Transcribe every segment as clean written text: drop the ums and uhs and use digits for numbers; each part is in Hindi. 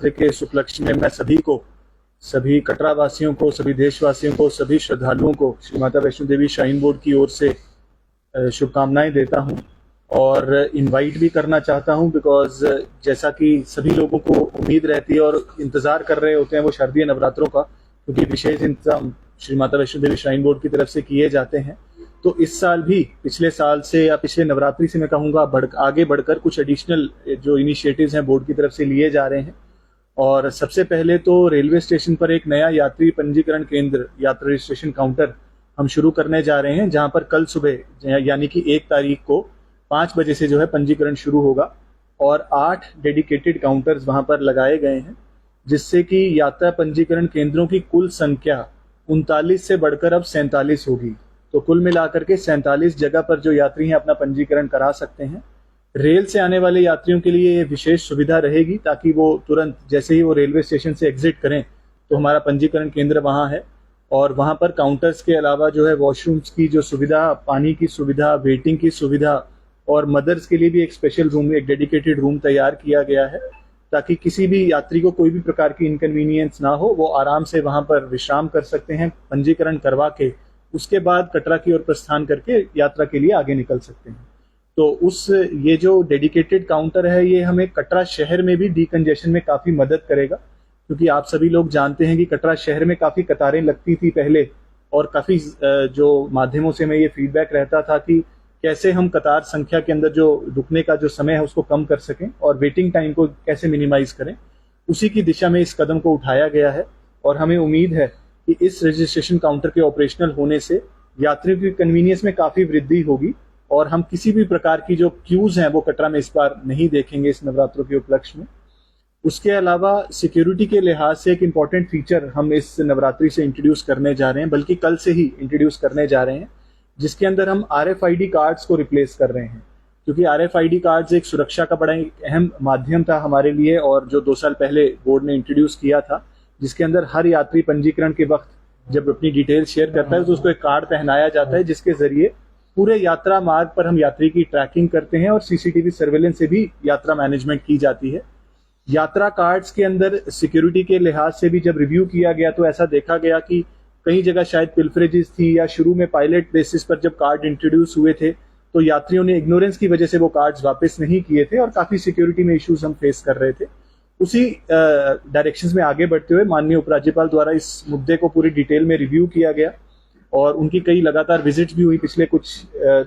नवरात्रि के इस उपलक्ष्य में मैं सभी कटरा वासियों को, सभी देशवासियों को, सभी श्रद्धालुओं को श्री माता वैष्णो देवी श्राइन बोर्ड की ओर से शुभकामनाएं देता हूं और इनवाइट भी करना चाहता हूं, बिकॉज जैसा कि सभी लोगों को उम्मीद रहती है और इंतजार कर रहे होते हैं वो शारदीय नवरात्रों का, क्योंकि विशेष इंतजाम श्री माता वैष्णो देवी श्राइन बोर्ड की तरफ से किए जाते हैं। तो इस साल भी पिछले साल से या पिछले नवरात्रि से मैं कहूँगा आगे बढ़कर कुछ एडिशनल जो इनिशिएटिव्स हैं बोर्ड की तरफ से लिए जा रहे हैं। और सबसे पहले तो रेलवे स्टेशन पर एक नया यात्री पंजीकरण केंद्र, यात्रा रजिस्ट्रेशन काउंटर हम शुरू करने जा रहे हैं, जहां पर कल सुबह यानी कि 1 तारीख को 5 बजे से जो है पंजीकरण शुरू होगा और 8 डेडिकेटेड काउंटर्स वहां पर लगाए गए हैं, जिससे कि यात्रा पंजीकरण केंद्रों की कुल संख्या 39 से बढ़कर अब 47 होगी। तो कुल मिलाकर के 47 जगह पर जो यात्री हैं अपना पंजीकरण करा सकते हैं। रेल से आने वाले यात्रियों के लिए ये विशेष सुविधा रहेगी, ताकि वो तुरंत जैसे ही वो रेलवे स्टेशन से एग्जिट करें तो हमारा पंजीकरण केंद्र वहां है और वहां पर काउंटर्स के अलावा जो है वॉशरूम्स की जो सुविधा, पानी की सुविधा, वेटिंग की सुविधा और मदर्स के लिए भी एक स्पेशल रूम, एक डेडिकेटेड रूम तैयार किया गया है, ताकि किसी भी यात्री को कोई भी प्रकार की इनकन्वीनियंस ना हो, वो आराम से वहां पर विश्राम कर सकते हैं, पंजीकरण करवा के उसके बाद कटरा की ओर प्रस्थान करके यात्रा के लिए आगे निकल सकते हैं। तो ये जो डेडिकेटेड काउंटर है ये हमें कटरा शहर में भी डीकंजेशन में काफी मदद करेगा, क्योंकि आप सभी लोग जानते हैं कि कटरा शहर में काफी कतारें लगती थी पहले और काफी जो माध्यमों से हमें ये फीडबैक रहता था कि कैसे हम कतार संख्या के अंदर जो रुकने का जो समय है उसको कम कर सकें और वेटिंग टाइम को कैसे मिनिमाइज करें। उसी की दिशा में इस कदम को उठाया गया है और हमें उम्मीद है कि इस रजिस्ट्रेशन काउंटर के ऑपरेशनल होने से यात्रियों की कन्वीनियंस में काफी वृद्धि होगी और हम किसी भी प्रकार की जो क्यूज हैं वो कटरा में इस बार नहीं देखेंगे इस नवरात्रों के उपलक्ष्य में। उसके अलावा सिक्योरिटी के लिहाज से एक इम्पॉर्टेंट फीचर हम इस नवरात्रि से इंट्रोड्यूस करने जा रहे हैं, बल्कि कल से ही इंट्रोड्यूस करने जा रहे हैं, जिसके अंदर हम RFID कार्ड्स को रिप्लेस कर रहे हैं। क्योंकि RFID कार्ड्स एक सुरक्षा का बड़ा अहम माध्यम था हमारे लिए और जो 2 साल पहले बोर्ड ने इंट्रोड्यूस किया था, जिसके अंदर हर यात्री पंजीकरण के वक्त जब अपनी डिटेल शेयर करता है तो उसको एक कार्ड पहनाया जाता है, जिसके जरिए पूरे यात्रा मार्ग पर हम यात्री की ट्रैकिंग करते हैं और CCTV सर्वेलेंस से भी यात्रा मैनेजमेंट की जाती है। यात्रा कार्ड्स के अंदर सिक्योरिटी के लिहाज से भी जब रिव्यू किया गया तो ऐसा देखा गया कि कई जगह शायद पिल्फरेजेस थी या शुरू में पायलट बेसिस पर जब कार्ड इंट्रोड्यूस हुए थे तो यात्रियों ने इग्नोरेंस की वजह से वो कार्ड्स वापस नहीं किए थे और काफी सिक्योरिटी में इश्यूज हम फेस कर रहे थे। उसी डायरेक्शंस में आगे बढ़ते हुए माननीय उपराज्यपाल द्वारा इस मुद्दे को पूरी डिटेल में रिव्यू किया गया और उनकी कई लगातार विजिट्स भी हुई पिछले कुछ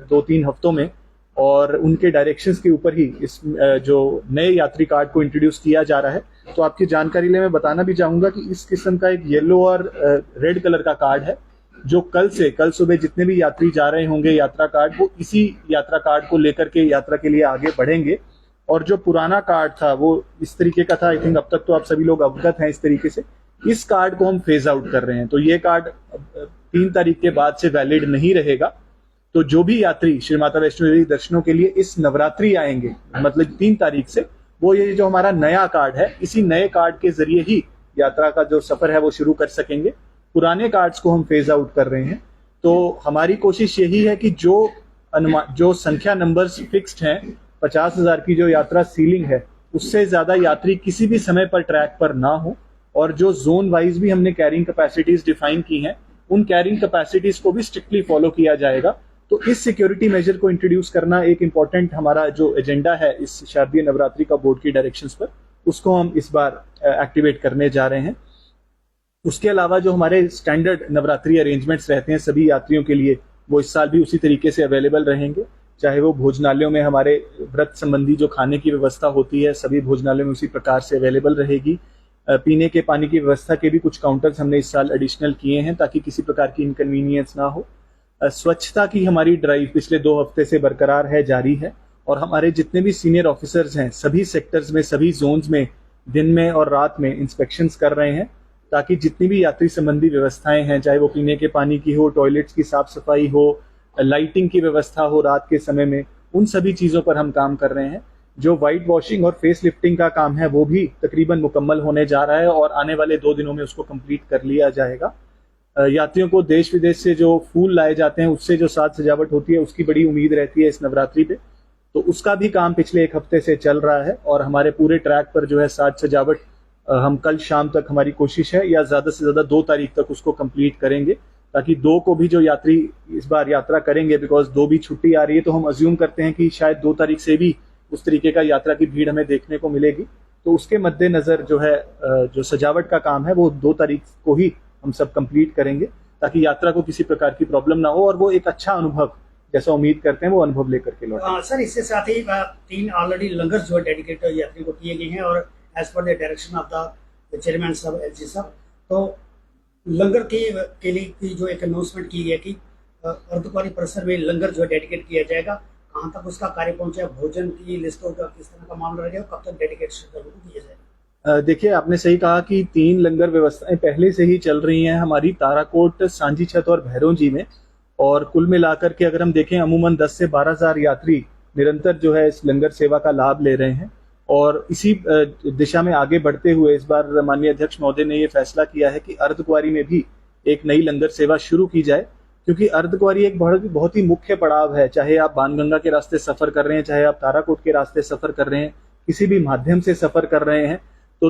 2-3 हफ्तों में और उनके डायरेक्शंस के ऊपर ही इस जो नए यात्री कार्ड को इंट्रोड्यूस किया जा रहा है। तो आपकी जानकारी लिए मैं बताना भी चाहूंगा कि इस किस्म का एक येलो और रेड कलर का कार्ड है, जो कल सुबह जितने भी यात्री जा रहे होंगे यात्रा कार्ड, वो इसी यात्रा कार्ड को लेकर के यात्रा के लिए आगे बढ़ेंगे। और जो पुराना कार्ड था वो इस तरीके का था, आई थिंक अब तक तो आप सभी लोग अवगत हैं इस तरीके से। इस कार्ड को हम फेज आउट कर रहे हैं, तो ये कार्ड 3 तारीख के बाद से वैलिड नहीं रहेगा। तो जो भी यात्री श्री माता वैष्णो देवी दर्शनों के लिए इस नवरात्रि आएंगे, मतलब 3 तारीख से, वो ये जो हमारा नया कार्ड है, इसी नए कार्ड के जरिए ही यात्रा का जो सफर है वो शुरू कर सकेंगे। पुराने कार्ड्स को हम फेज आउट कर रहे हैं। तो हमारी कोशिश यही है कि जो संख्या नंबर्स फिक्स्ड हैं, 50,000 की जो यात्रा सीलिंग है, उससे ज्यादा यात्री किसी भी समय पर ट्रैक पर ना हो और जो जोन वाइज भी हमने कैरिंग कैपेसिटीज डिफाइन की हैं, उन कैरिंग कैपेसिटीज को भी स्ट्रिक्टली फॉलो किया जाएगा। तो इस सिक्योरिटी मेजर को इंट्रोड्यूस करना एक इम्पॉर्टेंट हमारा जो एजेंडा है इस शारदीय नवरात्रि का बोर्ड की डायरेक्शंस पर, उसको हम इस बार एक्टिवेट करने जा रहे हैं। उसके अलावा जो हमारे स्टैंडर्ड नवरात्रि अरेंजमेंट्स रहते हैं सभी यात्रियों के लिए, वो इस साल भी उसी तरीके से अवेलेबल रहेंगे। चाहे वो भोजनालयों में हमारे व्रत संबंधी जो खाने की व्यवस्था होती है, सभी भोजनालयों में उसी प्रकार से अवेलेबल रहेगी। पीने के पानी की व्यवस्था के भी कुछ काउंटर्स हमने इस साल एडिशनल किए हैं ताकि किसी प्रकार की इनकन्वीनियंस ना हो। स्वच्छता की हमारी ड्राइव पिछले 2 हफ्ते से बरकरार है, जारी है और हमारे जितने भी सीनियर ऑफिसर्स हैं सभी सेक्टर्स में, सभी जोन्स में दिन में और रात में इंस्पेक्शंस कर रहे हैं, ताकि जितनी भी यात्री संबंधी व्यवस्थाएं हैं, चाहे वो पीने के पानी की हो, टॉयलेट्स की साफ सफाई हो, लाइटिंग की व्यवस्था हो रात के समय में, उन सभी चीजों पर हम काम कर रहे हैं। जो व्हाइट वॉशिंग और फेस लिफ्टिंग का काम है वो भी तकरीबन मुकम्मल होने जा रहा है और आने वाले 2 दिनों में उसको कंप्लीट कर लिया जाएगा। यात्रियों को देश विदेश से जो फूल लाए जाते हैं उससे जो साज सजावट होती है उसकी बड़ी उम्मीद रहती है इस नवरात्रि पे, तो उसका भी काम पिछले 1 हफ्ते से चल रहा है और हमारे पूरे ट्रैक पर जो है साज सजावट हम कल शाम तक हमारी कोशिश है, या ज़्यादा से ज़्यादा 2 तारीख तक उसको कंप्लीट करेंगे, ताकि 2 को भी जो यात्री इस बार यात्रा करेंगे, बिकॉज 2 भी छुट्टी आ रही है, तो हम अज्यूम करते हैं कि शायद 2 तारीख से भी उस तरीके का यात्रा की भीड़ हमें देखने को मिलेगी। तो उसके मद्देनज़र जो है जो सजावट का काम है वो 2 तारीख को ही हम सब कंप्लीट करेंगे, ताकि यात्रा को किसी प्रकार की प्रॉब्लम ना हो और वो एक अच्छा अनुभव, जैसा उम्मीद करते हैं, वो अनुभव लेकर के लौटें। सर, इसके साथ ही 3 ऑलरेडी लंगर जो है डेडिकेट यात्रियों को किए गए हैं, और as per the direction of the chairman साहब, एलजी साहब, तो लंगर के लिए की जो एक अनाउंसमेंट की गई कि अर्धकुंवारी परिसर में लंगर जो है डेडिकेट किया जाएगा, कहाँ तक उसका कार्य पहुंचा, भोजन की लिस्टों का किस तरह का मामला रहेगा, कब तक डेडिकेट श्रद्धालुओं को किया जाएगा? देखिए, आपने सही कहा कि 3 लंगर व्यवस्थाएं पहले से ही चल रही हैं हमारी ताराकोट, सांची छत और भैरोंजी में, और कुल मिलाकर के अगर हम देखें अमूमन 10 से 12,000 यात्री निरंतर जो है इस लंगर सेवा का लाभ ले रहे हैं। और इसी दिशा में आगे बढ़ते हुए इस बार माननीय अध्यक्ष महोदय ने ये फैसला किया है कि अर्धकुंवारी में भी एक नई लंगर सेवा शुरू की जाए, क्योंकि अर्धकुंवारी एक बहुत ही मुख्य पड़ाव है। चाहे आप बाणगंगा के रास्ते सफर कर रहे हैं, चाहे आप ताराकोट के रास्ते सफर कर रहे हैं, किसी भी माध्यम से सफर कर रहे हैं, तो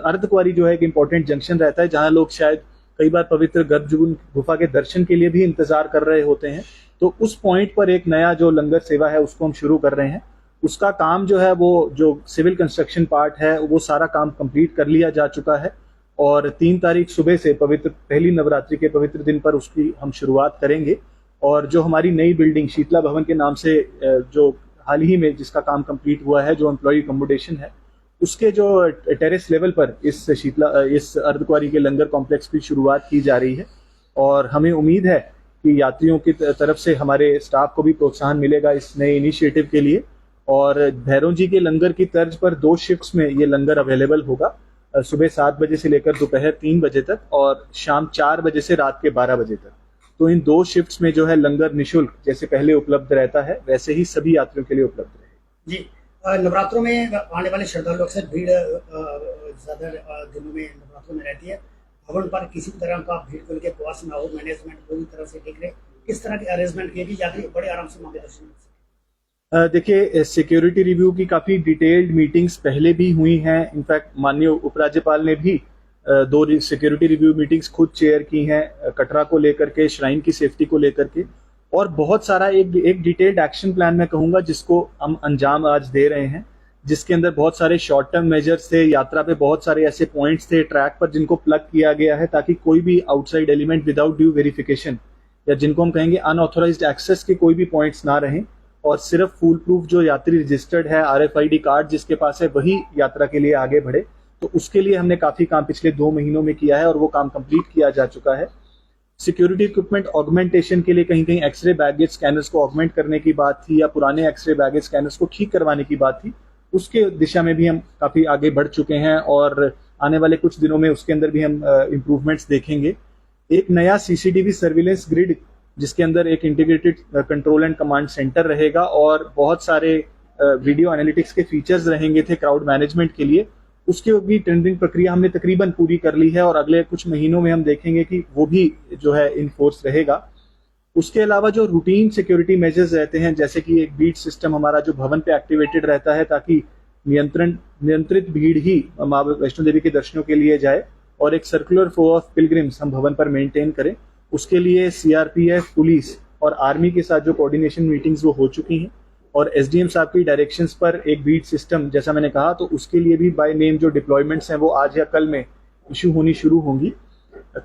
अर्धकुंवारी जो है एक इम्पोर्टेंट जंक्शन रहता है, जहां लोग शायद कई बार पवित्र गर्भजून गुफा के दर्शन के लिए भी इंतजार कर रहे होते हैं। तो उस पॉइंट पर एक नया जो लंगर सेवा है उसको हम शुरू कर रहे हैं। उसका काम जो है वो जो सिविल कंस्ट्रक्शन पार्ट है वो सारा काम कंप्लीट कर लिया जा चुका है, और 3 तारीख सुबह से पवित्र पहली नवरात्रि के पवित्र दिन पर उसकी हम शुरुआत करेंगे। और जो हमारी नई बिल्डिंग शीतला भवन के नाम से जो हाल ही में जिसका काम कंप्लीट हुआ है, जो एम्प्लॉय अकोमोडेशन है, उसके जो टेरेस लेवल पर इस अर्धकुंवारी के लंगर कॉम्प्लेक्स की शुरुआत की जा रही है। और हमें उम्मीद है कि यात्रियों की तरफ से हमारे स्टाफ को भी प्रोत्साहन मिलेगा इस नए इनिशिएटिव के लिए। और भैरोंजी के लंगर की तर्ज पर 2 शिफ्ट्स में ये लंगर अवेलेबल होगा, सुबह 7 बजे से लेकर दोपहर 3 बजे तक, और शाम 4 बजे से रात के 12 बजे तक। तो इन 2 शिफ्ट्स में जो है लंगर निःशुल्क जैसे पहले उपलब्ध रहता है, वैसे ही सभी यात्रियों के लिए उपलब्ध रहेगा। जी, नवरात्रों में आने वाले श्रद्धालु अक्सर भीड़ ज्यादा दिनों में नवरात्रों में रहती है, भवन पर किसी भी तरह का भीड़ को लेकर प्रवास ना हो, मैनेजमेंट पूरी तरह से देख रहे, किस तरह के अरेंजमेंट किए कि यात्री बड़े आराम से मांगे दर्शन। देखिए, सिक्योरिटी रिव्यू की काफ़ी डिटेल्ड मीटिंग्स पहले भी हुई हैं। इनफैक्ट माननीय उपराज्यपाल ने भी 2 सिक्योरिटी रिव्यू मीटिंग्स खुद चेयर की हैं, कटरा को लेकर के, श्राइन की सेफ्टी को लेकर के, और बहुत सारा एक डिटेल्ड एक्शन प्लान मैं कहूँगा जिसको हम अंजाम आज दे रहे हैं, जिसके अंदर बहुत सारे शॉर्ट टर्म मेजर्स थे। यात्रा पे बहुत सारे ऐसे पॉइंट्स थे ट्रैक पर जिनको प्लग किया गया है, ताकि कोई भी outside element without due verification, या जिनको हम कहेंगे अनऑथोराइज्ड एक्सेस के कोई भी पॉइंट्स ना रहें, और सिर्फ फुल प्रूफ जो यात्री रजिस्टर्ड है, RFID कार्ड जिसके पास है, वही यात्रा के लिए आगे बढ़े। तो उसके लिए हमने काफी काम पिछले 2 महीनों में किया है, और वो काम कंप्लीट किया जा चुका है। सिक्योरिटी इक्विपमेंट ऑगमेंटेशन के लिए कहीं कहीं एक्सरे बैगेज स्कैनर्स को ऑगमेंट करने की बात थी, या पुराने एक्सरे बैगेज स्कैनर्स को ठीक करवाने की बात थी, उसके दिशा में भी हम काफी आगे बढ़ चुके हैं, और आने वाले कुछ दिनों में उसके अंदर भी हम इम्प्रूवमेंट्स देखेंगे। एक नया CCTV सर्विलेंस ग्रिड, जिसके अंदर एक integrated control and command centre रहेगा, और बहुत सारे वीडियो एनालिटिक्स के फीचर्स रहेंगे थे क्राउड मैनेजमेंट के लिए, उसकी भी टेंडरिंग प्रक्रिया हमने तकरीबन पूरी कर ली है, और अगले कुछ महीनों में हम देखेंगे कि वो भी जो है इन फोर्स रहेगा। उसके अलावा जो रूटीन सिक्योरिटी मेजर्स रहते हैं, जैसे कि एक बीट सिस्टम हमारा जो भवन पे एक्टिवेटेड रहता है, ताकि नियंत्रित भीड़ ही माँ वैष्णो देवी के दर्शनों के लिए जाए, और एक सर्कुलर फ्लो ऑफ पिलग्रिम्स हम भवन पर मेंटेन करें। उसके लिए CRPF, पुलिस और आर्मी के साथ जो कोऑर्डिनेशन मीटिंग्स वो हो चुकी हैं, और SDM साहब की डायरेक्शंस पर एक बीट सिस्टम, जैसा मैंने कहा, तो उसके लिए भी बाय नेम जो डिप्लॉयमेंट्स हैं वो आज या कल में इशू होनी शुरू होंगी।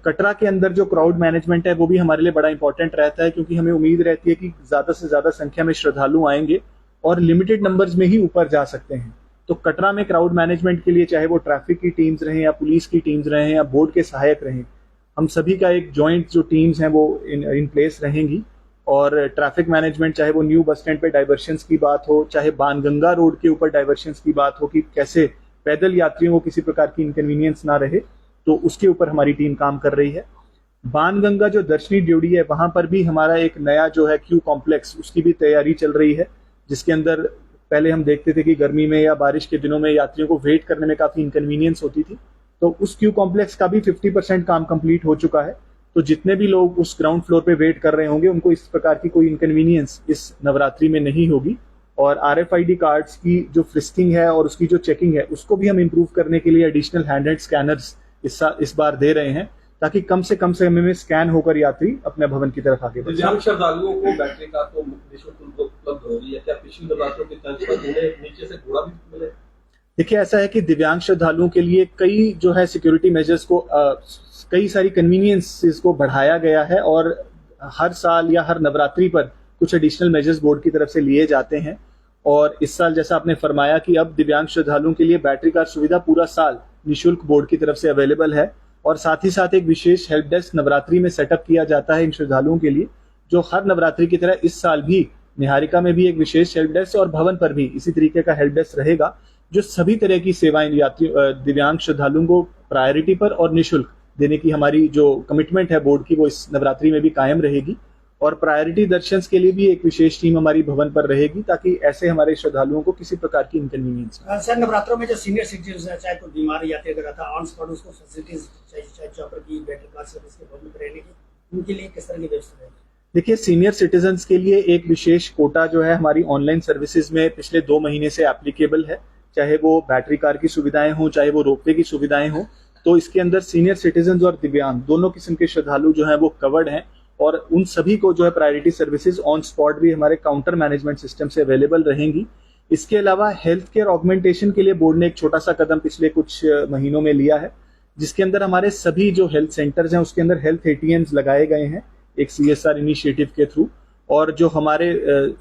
कटरा के अंदर जो क्राउड मैनेजमेंट है वो भी हमारे लिए बड़ा इंपॉर्टेंट रहता है, क्योंकि हमें उम्मीद रहती है कि ज्यादा से ज्यादा संख्या में श्रद्धालु आएंगे और लिमिटेड नंबर्स में ही ऊपर जा सकते हैं। तो कटरा में क्राउड मैनेजमेंट के लिए चाहे वो ट्रैफिक की टीम्स रहें, या पुलिस की टीम्स रहें, या बोर्ड के सहायक रहें, हम सभी का एक जॉइंट जो टीम्स हैं वो इन प्लेस रहेंगी। और ट्रैफिक मैनेजमेंट, चाहे वो न्यू बस स्टैंड पे डाइवर्शंस की बात हो, चाहे बाणगंगा रोड के ऊपर डाइवर्शंस की बात हो कि कैसे पैदल यात्रियों को किसी प्रकार की इनकन्वीनियंस ना रहे, तो उसके ऊपर हमारी टीम काम कर रही है। बाणगंगा जो दर्शनी ड्यूटी है, वहां पर भी हमारा एक नया जो है क्यू कॉम्प्लेक्स, उसकी भी तैयारी चल रही है, जिसके अंदर पहले हम देखते थे कि गर्मी में या बारिश के दिनों में यात्रियों को वेट करने में काफी इनकन्वीनियंस होती थी। तो उस क्यू कॉम्प्लेक्स का भी 50% काम कंप्लीट हो चुका है। तो जितने भी लोग उस ग्राउंड फ्लोर पे वेट कर रहे होंगे, उनको इस प्रकार की कोई इनकन्वीनियंस इस नवरात्रि में नहीं होगी। और RFID कार्ड्स की जो फ्रिस्किंग है और उसकी जो चेकिंग है उसको भी हम इम्प्रूव करने के लिए एडिशनल हैंड स्कैनर्स इस बार दे रहे हैं, ताकि कम से कम समय में स्कैन होकर यात्री अपने भवन की तरफ आगे बढ़े। दिव्यांग श्रद्धालुओं को बैटरी कार तो निःशुल्क उपलब्ध हो रही है, क्या पिछली नवरात्रों के तंज पर उन्हें नीचे से घोड़ा भी मिले? देखिए, ऐसा है कि दिव्यांग श्रद्धालुओं के लिए कई जो है सिक्योरिटी मेजर्स को कई सारी कन्वीनियंसेस को बढ़ाया गया है और हर साल या हर नवरात्रि पर कुछ एडिशनल मेजर्स बोर्ड की तरफ से लिए जाते हैं। और इस साल जैसा आपने फरमाया कि अब दिव्यांग श्रद्धालुओं के लिए बैटरी कार सुविधा पूरा साल निःशुल्क बोर्ड की तरफ से अवेलेबल है। और साथ ही साथ एक विशेष हेल्प डेस्क नवरात्रि में सेटअप किया जाता है इन श्रद्धालुओं के लिए, जो हर नवरात्रि की तरह इस साल भी निहारिका में भी एक विशेष हेल्प डेस्क और भवन पर भी इसी तरीके का हेल्प डेस्क रहेगा, जो सभी तरह की सेवाएं यात्री दिव्यांग श्रद्धालुओं को प्रायोरिटी पर और निःशुल्क देने की हमारी जो कमिटमेंट है बोर्ड की, वो इस नवरात्रि में भी कायम रहेगी। और प्रायोरिटी दर्शन के लिए भी एक विशेष टीम हमारी भवन पर रहेगी, ताकि ऐसे हमारे श्रद्धालुओं को किसी प्रकार की इनकन्वीनियंस न हो। सर, नवरात्रों में जो सीनियर सिटीजन है, चाहे कोई बीमार यात्री अगर आता है ऑन स्पॉट, उसको फैसिलिटीज चाहे चौपर की, बैटरी कार सर्विस के भवन में रहने की, उनके लिए किस तरह की व्यवस्था रहेगी? देखिए, सीनियर सिटीजन्स के लिए एक विशेष कोटा जो है हमारी ऑनलाइन सर्विसेज में पिछले 2 महीने से एप्लीकेबल है, चाहे वो बैटरी कार की सुविधाएं हो, चाहे वो रोपवे की सुविधाएं हो। तो इसके अंदर सीनियर सिटीजन और दिव्यांग दोनों किस्म के श्रद्धालु जो है वो कवर्ड हैं, और उन सभी को जो है प्रायोरिटी सर्विसेज ऑन स्पॉट भी हमारे काउंटर मैनेजमेंट सिस्टम से अवेलेबल रहेंगी। इसके अलावा हेल्थ केयर ऑगमेंटेशन के लिए बोर्ड ने एक छोटा सा कदम पिछले कुछ महीनों में लिया है, जिसके अंदर हमारे सभी जो हेल्थ सेंटर्स हैं उसके अंदर हेल्थ ATMs लगाए गए हैं एक CSR इनिशिएटिव के थ्रू। और जो हमारे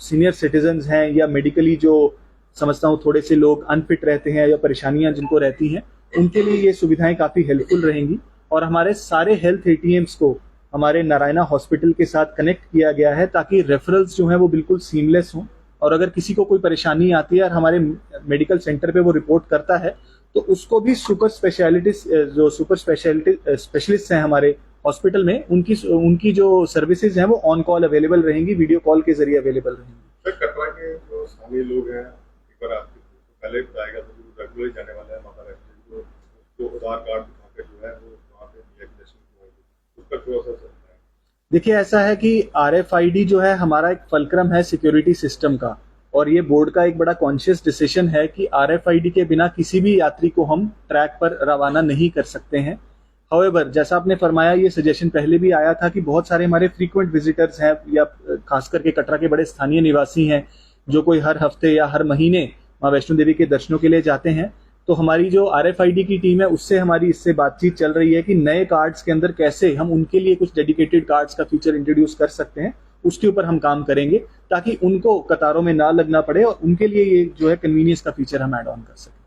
सीनियर सिटीजन हैं या मेडिकली जो समझता हूँ थोड़े से लोग अनफिट रहते हैं या परेशानियां जिनको रहती हैं, उनके लिए ये सुविधाएं काफी हेल्पफुल रहेंगी। और हमारे सारे हेल्थ ATMs को हमारे नारायणा हॉस्पिटल के साथ कनेक्ट किया गया है, ताकि रेफरल्स जो हैं वो बिल्कुल सीमलेस हों। और अगर किसी को कोई परेशानी आती है और हमारे मेडिकल सेंटर पे वो रिपोर्ट करता है, तो उसको भी सुपर स्पेशलिस्ट हैं हमारे हॉस्पिटल में, उनकी जो सर्विसेज हैं वो ऑन कॉल अवेलेबल रहेंगी, वीडियो कॉल के जरिए अवेलेबल रहेंगी। कटरा के जो स्थानीय लोग हैं, एक बार आपके पहले बताया गया था, जो रेगुलर जाने वाले हैं माता वैष्णो, जो आधार कार्ड दिखाकर जो है वो वहाँ पे उसका थोड़ा सा चलता है। देखिए, ऐसा है कि RFID जो है हमारा एक फलक्रम है सिक्योरिटी सिस्टम का, और ये बोर्ड का एक बड़ा कॉन्शियस डिसीजन है कि RFID के बिना किसी भी यात्री को हम ट्रैक पर रवाना नहीं कर सकते हैं। हाउएवर, जैसा आपने फरमाया, ये सजेशन पहले भी आया था कि बहुत सारे हमारे फ्रीक्वेंट विजिटर्स हैं या खास करके कटरा के बड़े स्थानीय निवासी हैं, जो कोई हर हफ्ते या हर महीने माँ वैष्णो देवी के दर्शनों के लिए जाते हैं। तो हमारी जो RFID की टीम है उससे हमारी इससे बातचीत चल रही है कि नए कार्ड्स के अंदर कैसे हम उनके लिए कुछ डेडिकेटेड कार्ड्स का फीचर इंट्रोड्यूस कर सकते हैं, उसके ऊपर हम काम करेंगे, ताकि उनको कतारों में ना लगना पड़े और उनके लिए ये जो है कन्वीनियंस का फीचर हम ऐड ऑन कर सकें।